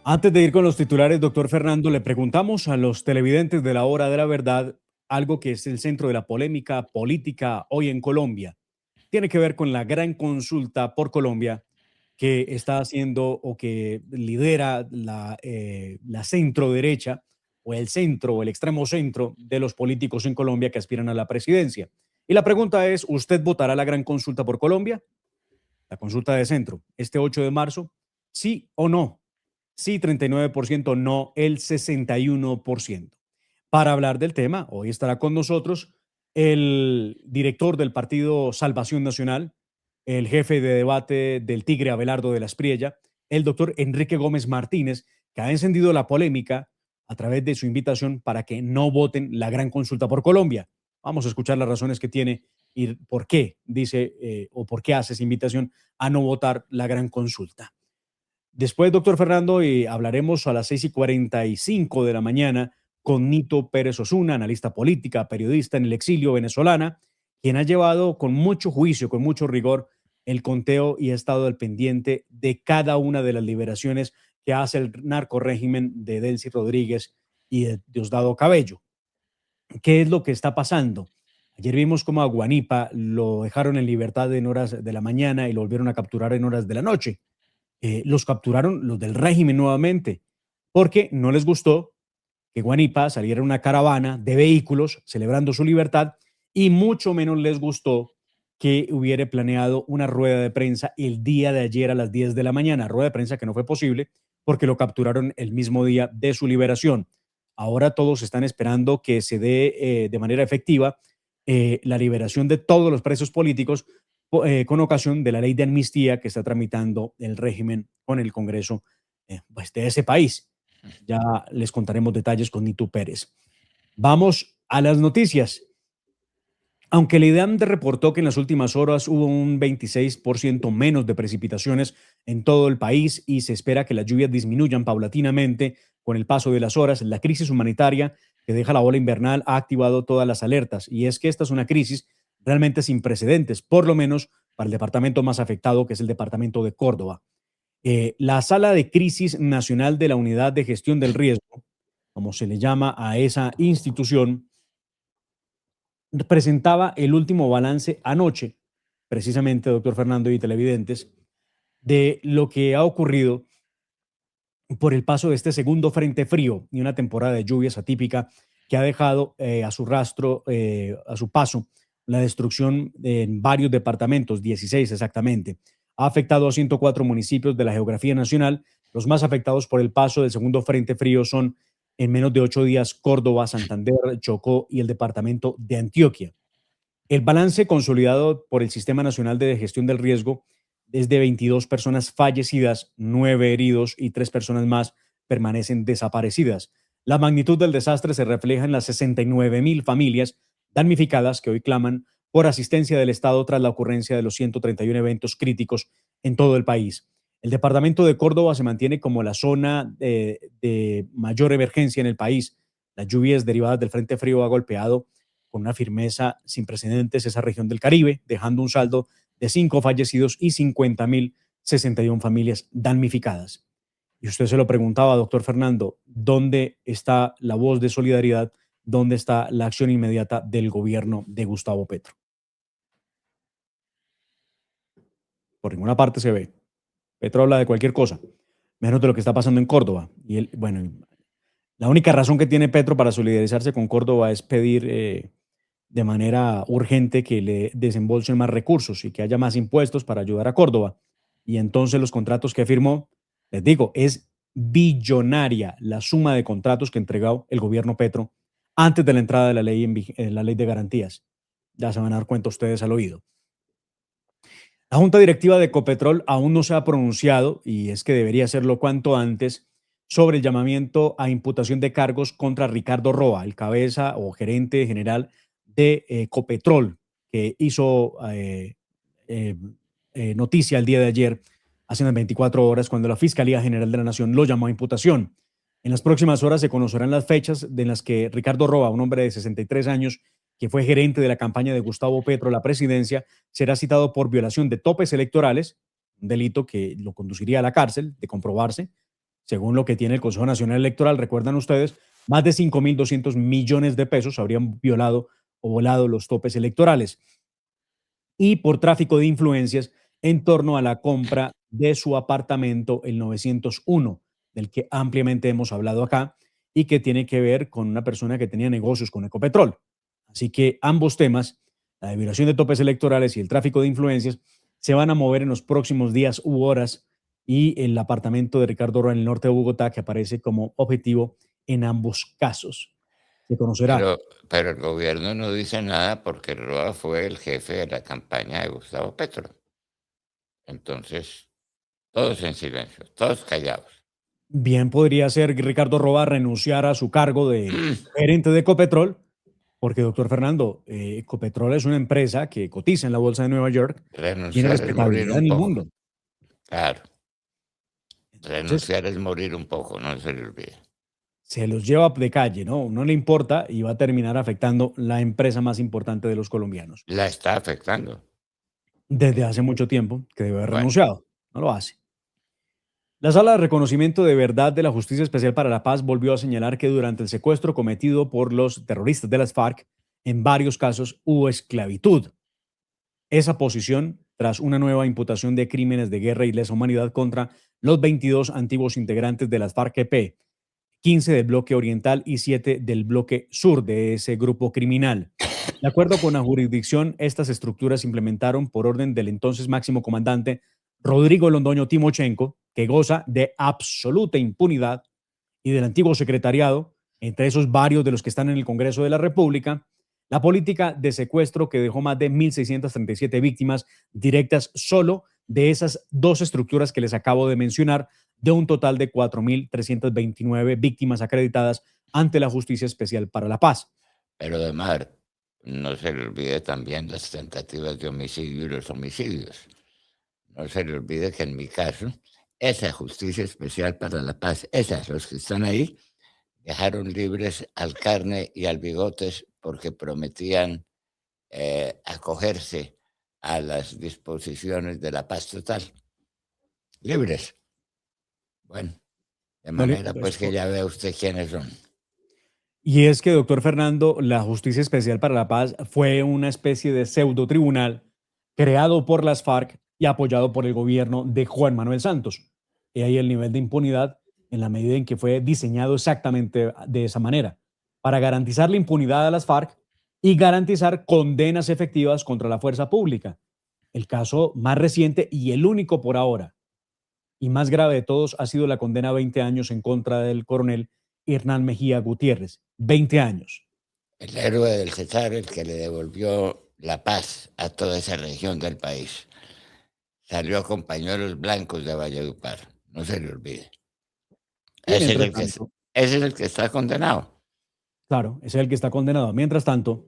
Antes de ir con los titulares, doctor Fernando, le preguntamos a los televidentes de la Hora de la Verdad algo que es el centro de la polémica política hoy en Colombia. Tiene que ver con la gran consulta por Colombia que está haciendo o que lidera la centro derecha o el centro o el extremo centro de los políticos en Colombia que aspiran a la presidencia. Y la pregunta es, ¿usted votará la gran consulta por Colombia? La consulta de centro, este 8 de marzo, ¿sí o no? Sí, 39%, no, el 61%. Para hablar del tema, hoy estará con nosotros el director del partido Salvación Nacional, el jefe de debate del Tigre Abelardo de la Espriella, el doctor Enrique Gómez Martínez, que ha encendido la polémica a través de su invitación para que no voten la gran consulta por Colombia. Vamos a escuchar las razones que tiene y por qué dice o por qué hace esa invitación a no votar la gran consulta. Después, doctor Fernando, hablaremos a las 6:45 de la mañana con Nito Pérez Osuna, analista política, periodista en el exilio venezolana, quien ha llevado con mucho juicio, con mucho rigor, el conteo y ha estado al pendiente de cada una de las liberaciones que hace el narcorrégimen de Delcy Rodríguez y de Diosdado Cabello. ¿Qué es lo que está pasando? Ayer vimos cómo a Guanipa lo dejaron en libertad en horas de la mañana y lo volvieron a capturar en horas de la noche. Los capturaron los del régimen nuevamente, porque no les gustó que Guanipa saliera en una caravana de vehículos celebrando su libertad y mucho menos les gustó que hubiera planeado una rueda de prensa el día de ayer a las 10 de la mañana, rueda de prensa que no fue posible porque lo capturaron el mismo día de su liberación. Ahora todos están esperando que se dé de manera efectiva la liberación de todos los presos políticos con ocasión de la ley de amnistía que está tramitando el régimen con el Congreso pues, de ese país. Ya les contaremos detalles con Nito Pérez. Vamos a las noticias. Aunque el IDEAM reportó que en las últimas horas hubo un 26% menos de precipitaciones en todo el país y se espera que las lluvias disminuyan paulatinamente con el paso de las horas, la crisis humanitaria que deja la ola invernal ha activado todas las alertas. Y es que esta es una crisis realmente sin precedentes, por lo menos para el departamento más afectado, que es el departamento de Córdoba. La Sala de Crisis Nacional de la Unidad de Gestión del Riesgo, como se le llama a esa institución, presentaba el último balance anoche, precisamente, doctor Fernando y televidentes, de lo que ha ocurrido por el paso de este segundo frente frío y una temporada de lluvias atípica que ha dejado a su rastro, a su paso, la destrucción en varios departamentos, 16 exactamente. Ha afectado a 104 municipios de la geografía nacional. Los más afectados por el paso del segundo frente frío son en menos de 8 días Córdoba, Santander, Chocó y el departamento de Antioquia. El balance consolidado por el Sistema Nacional de Gestión del Riesgo es de 22 personas fallecidas, 9 heridos y 3 personas más permanecen desaparecidas. La magnitud del desastre se refleja en las 69,000 familias damnificadas que hoy claman por asistencia del Estado tras la ocurrencia de los 131 eventos críticos en todo el país. El departamento de Córdoba se mantiene como la zona de mayor emergencia en el país. Las lluvias derivadas del Frente Frío ha golpeado con una firmeza sin precedentes esa región del Caribe, dejando un saldo de 5 fallecidos y 50,061 familias damnificadas. Y usted se lo preguntaba, doctor Fernando, ¿dónde está la voz de solidaridad? ¿Dónde está la acción inmediata del gobierno de Gustavo Petro? Por ninguna parte se ve. Petro habla de cualquier cosa, menos de lo que está pasando en Córdoba. Y él, bueno, la única razón que tiene Petro para solidarizarse con Córdoba es pedir de manera urgente que le desembolsen más recursos y que haya más impuestos para ayudar a Córdoba. Y entonces los contratos que firmó, les digo, es billonaria la suma de contratos que entregó el gobierno Petro antes de la entrada de la ley, en la ley de garantías. Ya se van a dar cuenta ustedes al oído. La Junta Directiva de Ecopetrol aún no se ha pronunciado, y es que debería hacerlo cuanto antes, sobre el llamamiento a imputación de cargos contra Ricardo Roa, el cabeza o gerente general de Ecopetrol, que hizo eh, noticia el día de ayer, hace unas 24 horas, cuando la Fiscalía General de la Nación lo llamó a imputación. En las próximas horas se conocerán las fechas en las que Ricardo Roa, un hombre de 63 años, que fue gerente de la campaña de Gustavo Petro a la presidencia, será citado por violación de topes electorales, un delito que lo conduciría a la cárcel, de comprobarse, según lo que tiene el Consejo Nacional Electoral. Recuerdan ustedes, más de 5.200 millones de pesos habrían violado o volado los topes electorales. Y por tráfico de influencias en torno a la compra de su apartamento, el 901, del que ampliamente hemos hablado acá y que tiene que ver con una persona que tenía negocios con Ecopetrol. Así que ambos temas, la violación de topes electorales y el tráfico de influencias, se van a mover en los próximos días u horas y el apartamento de Ricardo Roa en el norte de Bogotá, que aparece como objetivo en ambos casos. Se conocerá. Pero, pero el gobierno no dice nada porque Roa fue el jefe de la campaña de Gustavo Petro. Entonces, todos en silencio, todos callados. Bien podría ser que Ricardo Roa renunciar a su cargo de gerente de Ecopetrol, porque, doctor Fernando, Ecopetrol es una empresa que cotiza en la bolsa de Nueva York, tiene Renunciar es morir respetabilidad un en el poco. mundo. Claro, Entonces, renunciar es morir un poco, no se le olvide. se los lleva de calle, ¿no? No le importa y va a terminar afectando la empresa más importante de los colombianos. La está afectando. Desde hace mucho tiempo que debe haber Bueno, renunciado. No lo hace. La Sala de Reconocimiento de Verdad de la Justicia Especial para la Paz volvió a señalar que durante el secuestro cometido por los terroristas de las FARC, en varios casos hubo esclavitud. Esa posición tras una nueva imputación de crímenes de guerra y lesa humanidad contra los 22 antiguos integrantes de las FARC-EP, 15 del bloque oriental y 7 del bloque sur de ese grupo criminal. De acuerdo con la jurisdicción, estas estructuras se implementaron por orden del entonces máximo comandante Rodrigo Londoño Timochenko, que goza de absoluta impunidad, y del antiguo secretariado, entre esos varios de los que están en el Congreso de la República, la política de secuestro que dejó más de 1.637 víctimas directas solo de esas dos estructuras que les acabo de mencionar, de un total de 4.329 víctimas acreditadas ante la Justicia Especial para la Paz. pero de mar, no se le olvide también las tentativas de homicidio y los homicidios. No se le olvide que en mi caso, esa Justicia Especial para la Paz, esas, los que están ahí, dejaron libres al Carne y al Bigotes porque prometían acogerse a las disposiciones de la paz total. Libres. Bueno, de No le- manera pues pues, que ya vea usted quiénes son. Y es que, doctor Fernando, la Justicia Especial para la Paz fue una especie de pseudo tribunal creado por las FARC y apoyado por el gobierno de Juan Manuel Santos. Y ahí el nivel de impunidad en la medida en que fue diseñado exactamente de esa manera, para garantizar la impunidad a las FARC y garantizar condenas efectivas contra la fuerza pública. El caso más reciente y el único por ahora y más grave de todos ha sido la condena a 20 años en contra del coronel Hernán Mejía Gutiérrez. 20 años. El héroe del Cesar, el que le devolvió la paz a toda esa región del país. Salió con pañuelos blancos de Valledupar, no se le olvide. Y Ese es mientras el que, tanto, ese es el que está condenado. claro, ese es el que está condenado. Mientras tanto,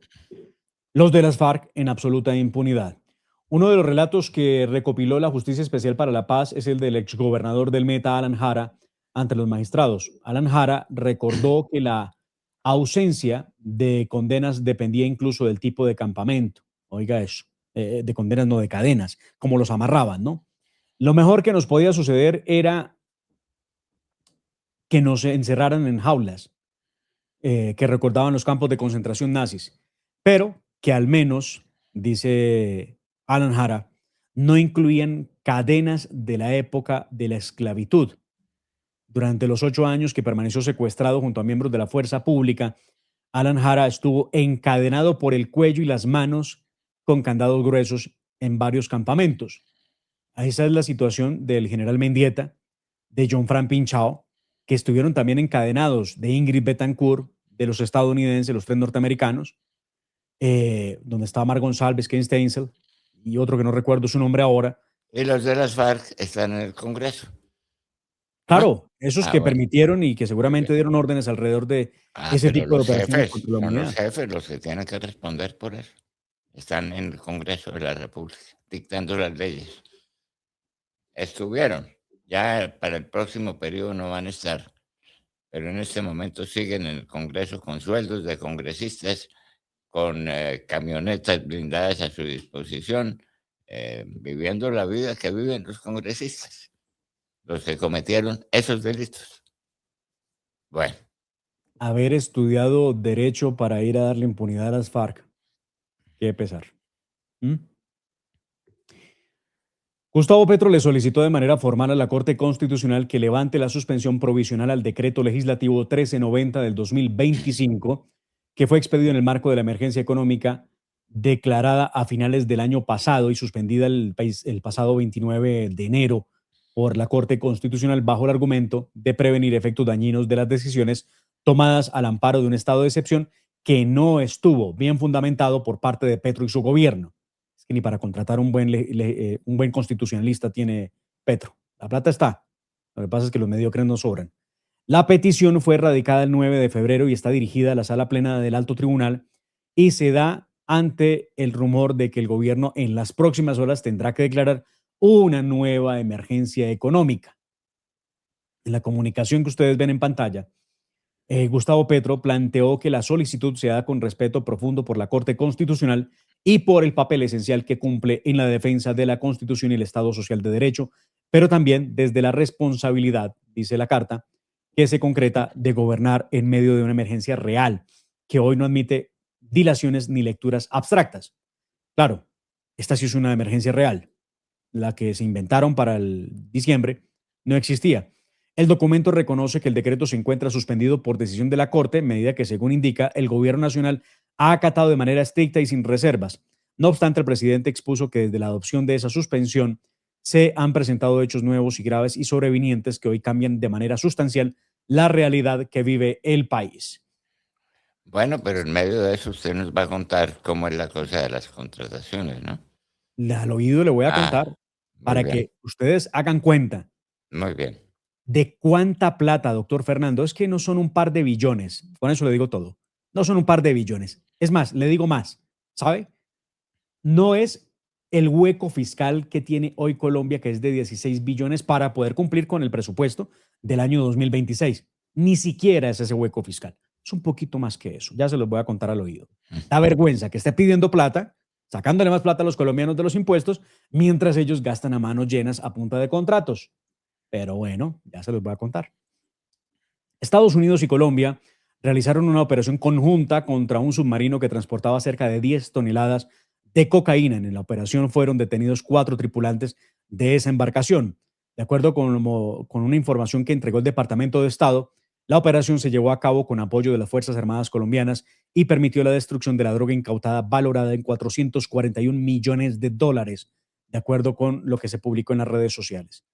los de las FARC en absoluta impunidad. Uno de los relatos que recopiló la Justicia Especial para la Paz es el del exgobernador del Meta, Alan Jara, ante los magistrados. Alan Jara recordó que la ausencia de condenas dependía incluso del tipo de campamento. Oiga eso, de condenas, no de cadenas, como los amarraban, ¿no? Lo mejor que nos podía suceder era que nos encerraran en jaulas, que recordaban los campos de concentración nazis, pero que al menos, dice Alan Jara, no incluían cadenas de la época de la esclavitud. Durante los 8 años que permaneció secuestrado junto a miembros de la fuerza pública, Alan Jara estuvo encadenado por el cuello y las manos con candados gruesos en varios campamentos. Esa es la situación del general Mendieta, de John Fran Pinchao, que estuvieron también encadenados, de Ingrid Betancourt, de los estadounidenses, los tres norteamericanos, donde estaba Mar González, Ken Steinsel, y otro que no recuerdo su nombre ahora. Y los de las FARC están en el Congreso. ¿Ah? Claro, esos Ah, que bueno, permitieron y que muy seguramente bien. dieron órdenes alrededor de Ah, ese pero tipo de los operaciones jefes, contra la son los humanidad. jefes los que tienen que responder por eso. Están en el Congreso de la República, dictando las leyes. Estuvieron, ya para el próximo periodo no van a estar, pero en este momento siguen en el Congreso con sueldos de congresistas, con camionetas blindadas a su disposición, viviendo la vida que viven los congresistas. los que cometieron esos delitos. Bueno, Haber estudiado derecho para ir a darle impunidad a las FARC. Qué pesar. ¿Mm? Gustavo Petro le solicitó de manera formal a la Corte Constitucional que levante la suspensión provisional al decreto legislativo 1390 del 2025, que fue expedido en el marco de la emergencia económica declarada a finales del año pasado y suspendida el pasado 29 de enero por la Corte Constitucional bajo el argumento de prevenir efectos dañinos de las decisiones tomadas al amparo de un estado de excepción que no estuvo bien fundamentado por parte de Petro y su gobierno. Es que ni para contratar un buen constitucionalista tiene Petro. La plata está. Lo que pasa es que los mediocres no sobran. La petición fue radicada el 9 de febrero y está dirigida a la sala plena del Alto Tribunal y se da ante el rumor de que el gobierno en las próximas horas tendrá que declarar una nueva emergencia económica. En la comunicación que ustedes ven en pantalla, Gustavo Petro planteó que la solicitud se haga con respeto profundo por la Corte Constitucional y por el papel esencial que cumple en la defensa de la Constitución y el Estado Social de Derecho, pero también desde la responsabilidad, dice la carta, que se concreta de gobernar en medio de una emergencia real, que hoy no admite dilaciones ni lecturas abstractas. Claro, esta sí es una emergencia real. La que se inventaron para el diciembre no existía. El documento reconoce que el decreto se encuentra suspendido por decisión de la Corte, medida que, según indica, el Gobierno Nacional ha acatado de manera estricta y sin reservas. No obstante, el presidente expuso que desde la adopción de esa suspensión se han presentado hechos nuevos y graves y sobrevinientes que hoy cambian de manera sustancial la realidad que vive el país. bueno, pero en medio de eso usted nos va a contar cómo es la cosa de las contrataciones, ¿no? Al oído le voy a Ah, contar muy para bien, que ustedes hagan cuenta muy bien. de cuánta plata, doctor Fernando. Es que no son un par de billones. Con eso le digo todo. No son un par de billones. Es más, le digo más. ¿Sabe? No es el hueco fiscal que tiene hoy Colombia, que es de 16 billones para poder cumplir con el presupuesto del año 2026. Ni siquiera es ese hueco fiscal. Es un poquito más que eso. Ya se los voy a contar al oído. Da vergüenza que esté pidiendo plata, sacándole más plata a los colombianos de los impuestos, mientras ellos gastan a manos llenas a punta de contratos. Pero bueno, ya se los voy a contar. Estados Unidos y Colombia realizaron una operación conjunta contra un submarino que transportaba cerca de 10 toneladas de cocaína. En la operación fueron detenidos 4 tripulantes de esa embarcación. De acuerdo con una información que entregó el Departamento de Estado, la operación se llevó a cabo con apoyo de las Fuerzas Armadas colombianas y permitió la destrucción de la droga incautada valorada en $441 millones, de acuerdo con lo que se publicó en las redes sociales.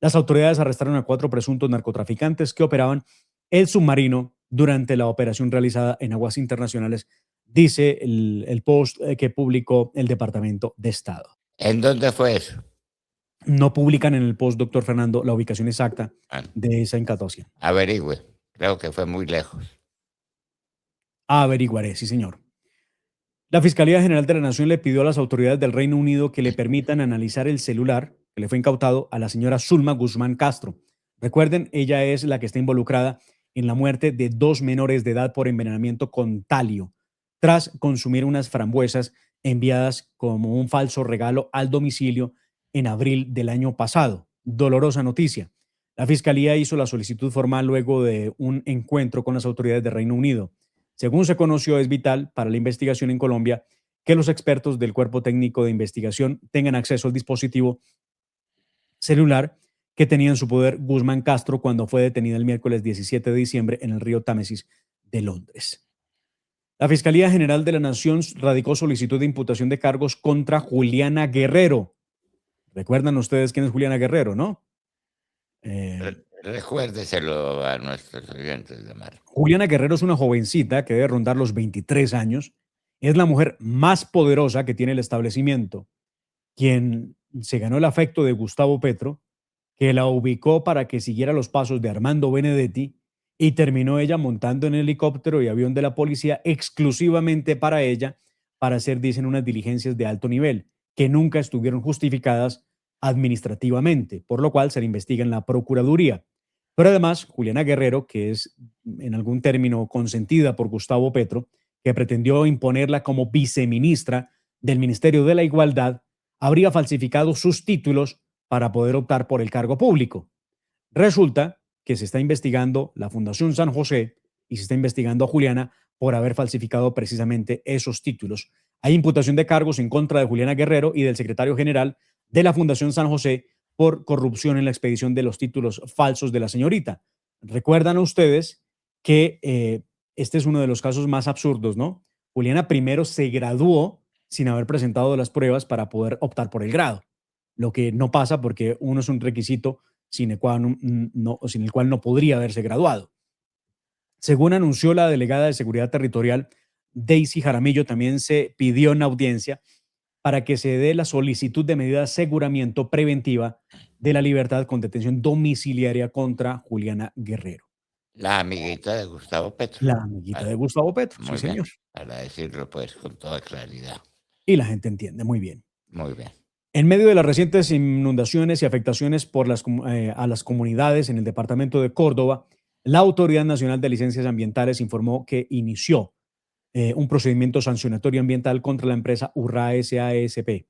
Las autoridades arrestaron a 4 presuntos narcotraficantes que operaban el submarino durante la operación realizada en aguas internacionales, dice el post que publicó el Departamento de Estado. ¿En dónde fue eso? No publican en el post, doctor Fernando, la ubicación exacta Bueno, de esa incautación. averigüe. Creo que fue muy lejos. Averiguaré, sí, señor. La Fiscalía General de la Nación le pidió a las autoridades del Reino Unido que le permitan analizar el celular que le fue incautado a la señora Zulma Guzmán Castro. Recuerden, ella es la que está involucrada en la muerte de 2 menores de edad por envenenamiento con talio, tras consumir unas frambuesas enviadas como un falso regalo al domicilio en abril del año pasado. Dolorosa noticia. La Fiscalía hizo la solicitud formal luego de un encuentro con las autoridades del Reino Unido. Según se conoció, es vital para la investigación en Colombia que los expertos del Cuerpo Técnico de Investigación tengan acceso al dispositivo celular que tenía en su poder Guzmán Castro cuando fue detenida el miércoles 17 de diciembre en el río Támesis de Londres. La Fiscalía General de la Nación radicó solicitud de imputación de cargos contra Juliana Guerrero. ¿Recuerdan ustedes quién es Juliana Guerrero, no? Recuérdeselo a nuestros oyentes de Mar. Juliana Guerrero es una jovencita que debe rondar los 23 años. Es la mujer más poderosa que tiene el establecimiento, quien se ganó el afecto de Gustavo Petro, que la ubicó para que siguiera los pasos de Armando Benedetti y terminó ella montando en helicóptero y avión de la policía exclusivamente para ella para hacer, dicen, unas diligencias de alto nivel que nunca estuvieron justificadas administrativamente, por lo cual se le investiga en la Procuraduría. Pero además, Juliana Guerrero, que es en algún término consentida por Gustavo Petro, que pretendió imponerla como viceministra del Ministerio de la Igualdad, habría falsificado sus títulos para poder optar por el cargo público. Resulta que se está investigando la Fundación San José y se está investigando a Juliana por haber falsificado precisamente esos títulos. Hay imputación de cargos en contra de Juliana Guerrero y del secretario general de la Fundación San José por corrupción en la expedición de los títulos falsos de la señorita. Recuerdan ustedes que este es uno de los casos más absurdos, ¿no? Juliana primero se graduó sin haber presentado las pruebas para poder optar por el grado, lo que no pasa porque uno es un requisito sin sin el cual no podría haberse graduado. Según anunció la delegada de Seguridad Territorial, Daisy Jaramillo, también se pidió en audiencia para que se dé la solicitud de medida de aseguramiento preventiva de la libertad con detención domiciliaria contra Juliana Guerrero, La amiguita de Gustavo Petro. la amiguita Para- de Gustavo Petro, sí Muy bien, señor. para decirlo pues con toda claridad. Y la gente entiende muy bien. Muy bien. En medio de las recientes inundaciones y afectaciones a las comunidades en el departamento de Córdoba, la Autoridad Nacional de Licencias Ambientales informó que inició un procedimiento sancionatorio ambiental contra la empresa Urra SASP,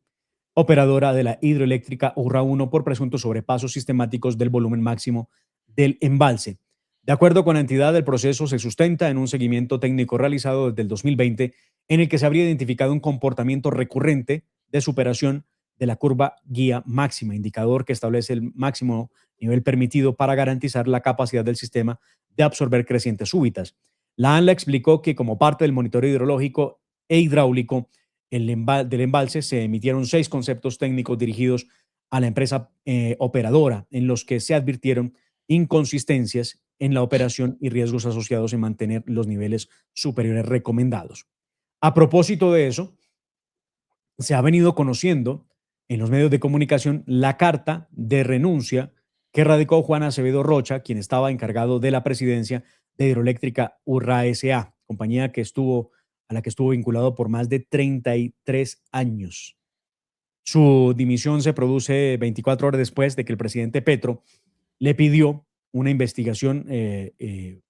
operadora de la hidroeléctrica Urra 1 por presuntos sobrepasos sistemáticos del volumen máximo del embalse. De acuerdo con la entidad, el proceso se sustenta en un seguimiento técnico realizado desde el 2020 en el que se habría identificado un comportamiento recurrente de superación de la curva guía máxima, indicador que establece el máximo nivel permitido para garantizar la capacidad del sistema de absorber crecientes súbitas. La ANLA explicó que como parte del monitoreo hidrológico e hidráulico del embalse se emitieron 6 conceptos técnicos dirigidos a la empresa operadora, en los que se advirtieron inconsistencias en la operación y riesgos asociados en mantener los niveles superiores recomendados. A propósito de eso, se ha venido conociendo en los medios de comunicación la carta de renuncia que radicó Juan Acevedo Rocha, quien estaba encargado de la presidencia de Hidroeléctrica Urra S.A., compañía a la que estuvo vinculado por más de 33 años. Su dimisión se produce 24 horas después de que el presidente Petro le pidió una investigación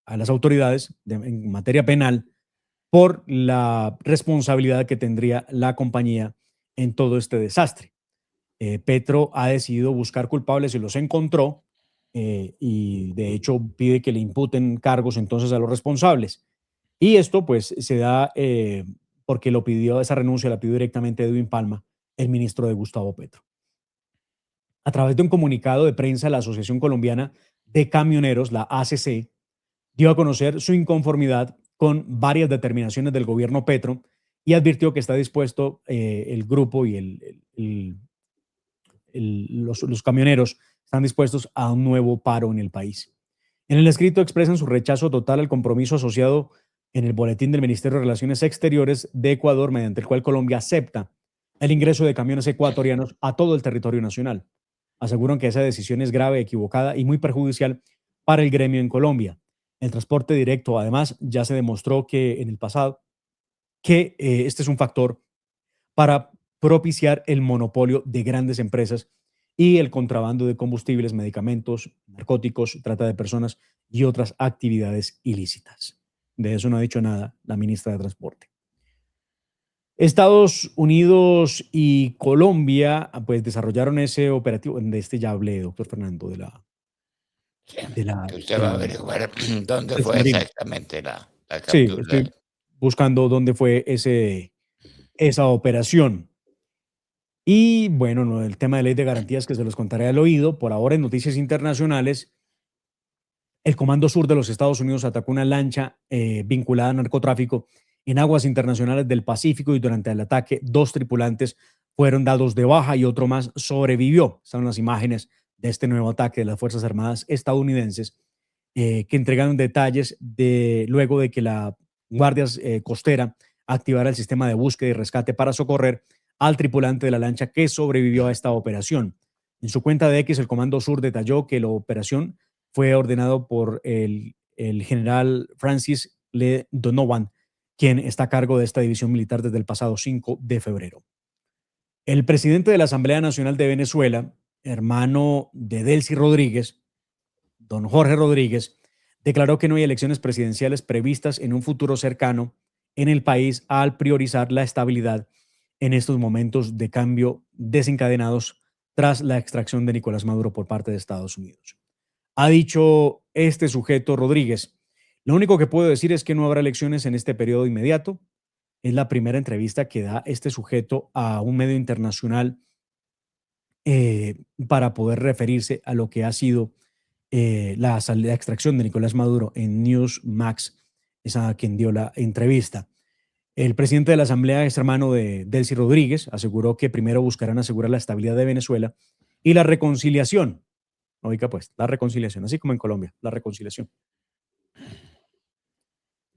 a las autoridades en materia penal por la responsabilidad que tendría la compañía en todo este desastre. Petro ha decidido buscar culpables y los encontró y de hecho pide que le imputen cargos entonces a los responsables. Y esto pues se da porque lo pidió, esa renuncia la pidió directamente Edwin Palma, el ministro de Gustavo Petro. A través de un comunicado de prensa, la Asociación Colombiana de Camioneros, la ACC, dio a conocer su inconformidad con varias determinaciones del gobierno Petro y advirtió que está dispuesto el grupo y los camioneros están dispuestos a un nuevo paro en el país. En el escrito expresan su rechazo total al compromiso asociado en el boletín del Ministerio de Relaciones Exteriores de Ecuador, mediante el cual Colombia acepta el ingreso de camiones ecuatorianos a todo el territorio nacional. Aseguran que esa decisión es grave, equivocada y muy perjudicial para el gremio en Colombia. El transporte directo, además, ya se demostró que en el pasado que este es un factor para propiciar el monopolio de grandes empresas y el contrabando de combustibles, medicamentos, narcóticos, trata de personas y otras actividades ilícitas. De eso no ha dicho nada la ministra de Transporte. Estados Unidos y Colombia pues desarrollaron ese operativo, de este ya hablé, doctor Fernando, Sí, de la, que usted de va a la averiguar dónde del fue submarino. exactamente la Sí, captura. estoy buscando dónde fue esa operación. Y bueno, no, el tema de ley de garantías que se los contaré al oído. Por ahora en noticias internacionales, el Comando Sur de los Estados Unidos atacó una lancha vinculada a narcotráfico en aguas internacionales del Pacífico y durante el ataque 2 tripulantes fueron dados de baja y otro más sobrevivió. Están las imágenes de este nuevo ataque de las Fuerzas Armadas estadounidenses que entregaron detalles luego de que la Guardia Costera activara el sistema de búsqueda y rescate para socorrer al tripulante de la lancha que sobrevivió a esta operación. En su cuenta de X, el Comando Sur detalló que la operación fue ordenado por el general Francis Le Donovan, quien está a cargo de esta división militar desde el pasado 5 de febrero. El presidente de la Asamblea Nacional de Venezuela, hermano de Delcy Rodríguez, don Jorge Rodríguez, declaró que no hay elecciones presidenciales previstas en un futuro cercano en el país al priorizar la estabilidad en estos momentos de cambio desencadenados tras la extracción de Nicolás Maduro por parte de Estados Unidos. Ha dicho este sujeto Rodríguez: lo único que puedo decir es que no habrá elecciones en este periodo inmediato. Es la primera entrevista que da este sujeto a un medio internacional para poder referirse a lo que ha sido la extracción de Nicolás Maduro en Newsmax, es a quien dio la entrevista. El presidente de la Asamblea es hermano de Delcy Rodríguez, aseguró que primero buscarán asegurar la estabilidad de Venezuela y la reconciliación. Oiga, pues, la reconciliación, así como en Colombia, la reconciliación.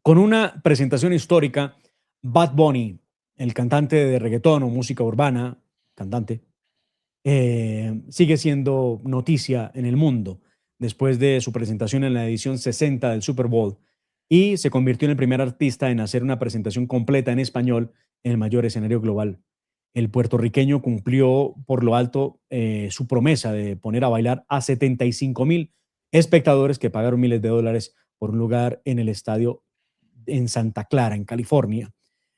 Con una presentación histórica, Bad Bunny, el cantante de reggaetón o música urbana, cantante, sigue siendo noticia en el mundo después de su presentación en la edición 60 del Super Bowl y se convirtió en el primer artista en hacer una presentación completa en español en el mayor escenario global. El puertorriqueño cumplió por lo alto su promesa de poner a bailar a 75,000 espectadores que pagaron miles de dólares por un lugar en el estadio en Santa Clara, en California.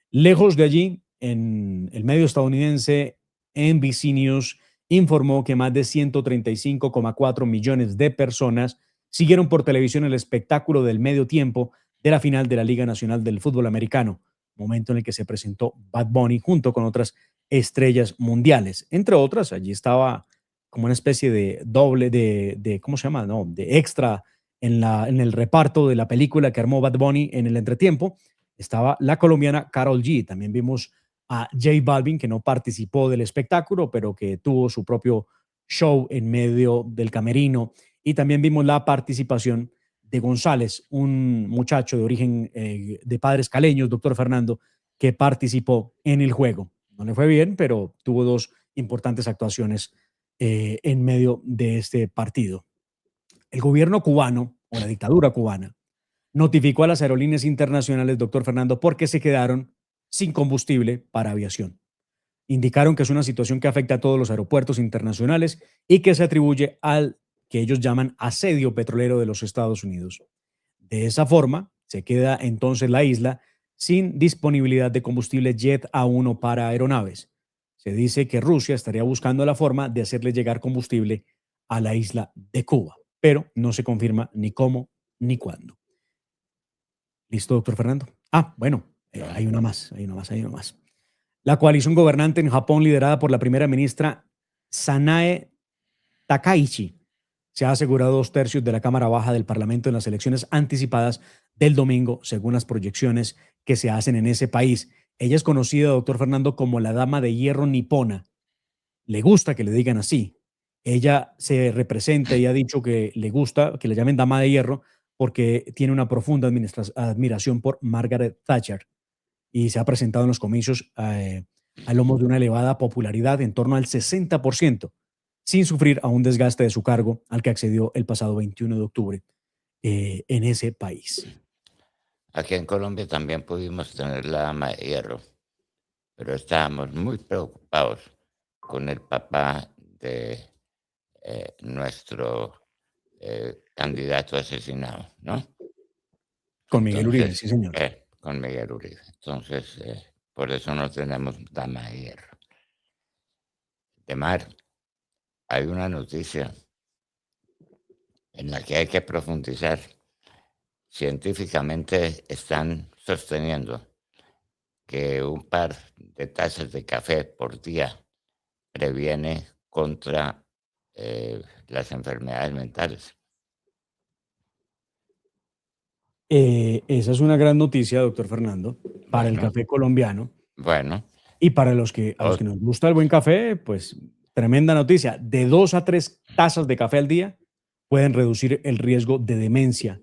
Lejos de allí, en el medio estadounidense NBC News informó que más de 135,4 millones de personas siguieron por televisión el espectáculo del medio tiempo de la final de la Liga Nacional del Fútbol Americano, momento en el que se presentó Bad Bunny junto con otras estrellas mundiales. Entre otras, allí estaba como una especie de doble ¿cómo se llama? No, de extra en el reparto de la película que armó Bad Bunny en el entretiempo. Estaba la colombiana Karol G. También vimos a J Balvin, que no participó del espectáculo, pero que tuvo su propio show en medio del camerino. Y también vimos la participación de González, un muchacho de origen de padres caleños, doctor Fernando, que participó en el juego. No le fue bien, pero tuvo dos importantes actuaciones en medio de este partido. El gobierno cubano o la dictadura cubana notificó a las aerolíneas internacionales, doctor Fernando, porque se quedaron sin combustible para aviación. Indicaron que es una situación que afecta a todos los aeropuertos internacionales y que se atribuye al que ellos llaman asedio petrolero de los Estados Unidos. De esa forma, se queda entonces la isla sin disponibilidad de combustible Jet A1 para aeronaves. Se dice que Rusia estaría buscando la forma de hacerle llegar combustible a la isla de Cuba, pero no se confirma ni cómo ni cuándo. ¿Listo, doctor Fernando? Ah, bueno, hay una más, hay una más, hay una más. La coalición gobernante en Japón, liderada por la primera ministra Sanae Takaichi, se ha asegurado 2/3 de la Cámara Baja del Parlamento en las elecciones anticipadas del domingo, según las proyecciones que se hacen en ese país. Ella es conocida, doctor Fernando, como la Dama de Hierro nipona. Le gusta que le digan así. Ella se representa y ha dicho que le gusta que le llamen Dama de Hierro porque tiene una profunda admiración por Margaret Thatcher y se ha presentado en los comicios a lomos de una elevada popularidad en torno al 60%, sin sufrir a un desgaste de su cargo al que accedió el pasado 21 de octubre en ese país. Aquí en Colombia también pudimos tener la dama de hierro, pero estábamos muy preocupados con el papá de nuestro candidato asesinado, ¿no? Con Miguel Uribe, Entonces, sí, señor. con Miguel Uribe. Entonces, por eso no tenemos dama de hierro. De mar, hay una noticia en la que hay que profundizar. Científicamente están sosteniendo que un par de tazas de café por día previene contra las enfermedades mentales. Esa es una gran noticia, doctor Fernando, para el Bueno, café colombiano bueno, y para a los o- que nos gusta el buen café, pues tremenda noticia. De 2 a 3 tazas de café al día pueden reducir el riesgo de demencia.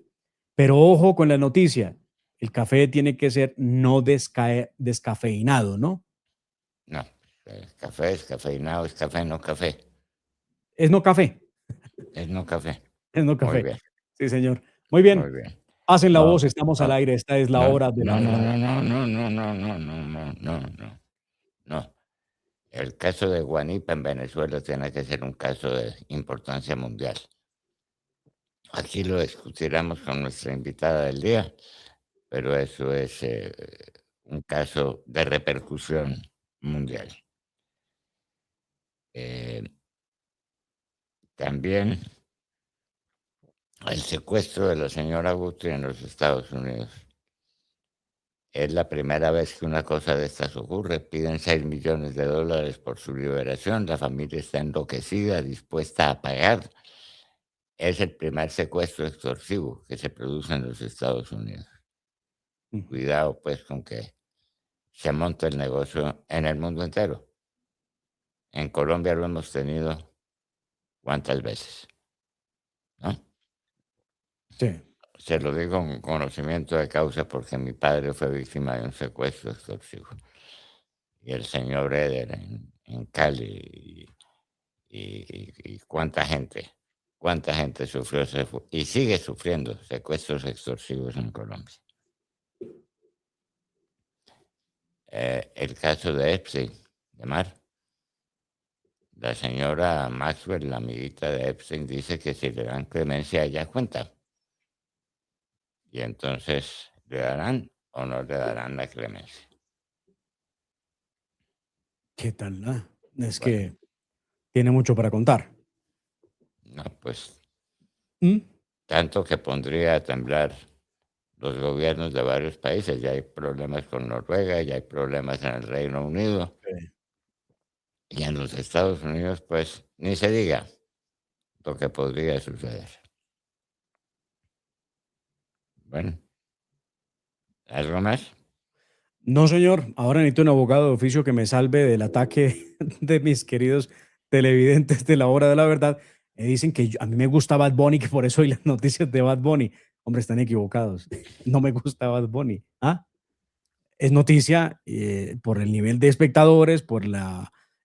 Pero ojo con la noticia, el café tiene que ser no descafeinado, ¿no? no, café es cafeinado, es café, no café, Es no café, es no café. es no Muy café. bien, Sí, señor. Muy muy bien. bien. Hacen la voz, No, estamos al no, aire, esta es la no, hora de la no, no, verdad. no, no, no, no, no, no, no, no, no, no, no. El caso de Guanipa en Venezuela tiene que ser un caso de importancia mundial. Aquí lo discutiremos con nuestra invitada del día, pero eso es un caso de repercusión mundial. Eh, también el secuestro de la señora Guthrie en los Estados Unidos. Es la primera vez que una cosa de estas ocurre. Piden $6 millones por su liberación. La familia está enloquecida, dispuesta a pagar. Es el primer secuestro extorsivo que se produce en los Estados Unidos. Cuidado, pues, con que se monte el negocio en el mundo entero. En Colombia lo hemos tenido cuántas veces, ¿no? Sí. Se lo digo con conocimiento de causa porque mi padre fue víctima de un secuestro extorsivo. Y el señor Eder en Cali y cuánta gente sufrió y sigue sufriendo secuestros extorsivos en Colombia. El caso de Epstein, de Mar. La señora Maxwell, la amiguita de Epstein, dice que si le dan clemencia, ella cuenta. Y entonces, ¿le darán o no le darán la clemencia? ¿Qué tal? Es Bueno, que tiene mucho para contar. no, pues ¿Mm? tanto que pondría a temblar los gobiernos de varios países. Ya hay problemas con Noruega, ya hay problemas en el Reino Unido. Sí. Y en los Estados Unidos, pues, ni se diga lo que podría suceder. Bueno, ¿algo más? No, señor. Ahora necesito un abogado de oficio que me salve del ataque de mis queridos televidentes de la hora de la verdad. Me dicen que a mí me gusta Bad Bunny, que por eso hay las noticias de Bad Bunny. Hombre, están equivocados. No me gusta Bad Bunny. ¿Ah? Es noticia por el nivel de espectadores, por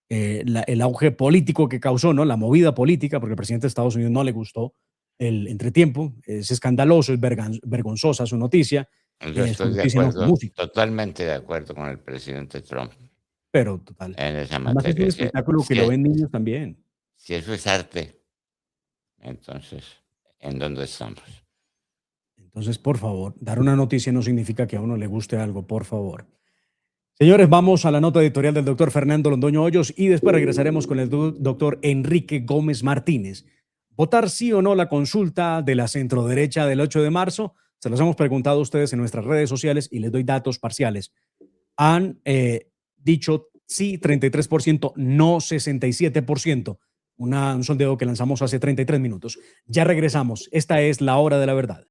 el auge político que causó, ¿no? La movida política, porque al presidente de Estados Unidos no le gustó el entretiempo. Es escandaloso, es vergonzosa su noticia. Yo Su estoy de noticia no fue acuerdo, música, totalmente de acuerdo con el presidente Trump pero total. en esa Además es un materia. espectáculo que Si lo es- ven niños también. si eso es arte, entonces, ¿en dónde estamos? Entonces, por favor, dar una noticia no significa que a uno le guste algo, por favor. Señores, vamos a la nota editorial del doctor Fernando Londoño Hoyos y después regresaremos con el doctor Enrique Gómez Martínez. ¿Votar sí o no la consulta de la centroderecha del 8 de marzo? Se los hemos preguntado a ustedes en nuestras redes sociales y les doy datos parciales. Han dicho sí 33%, no 67%. Un sondeo que lanzamos hace 33 minutos. Ya regresamos. Esta es la hora de la verdad.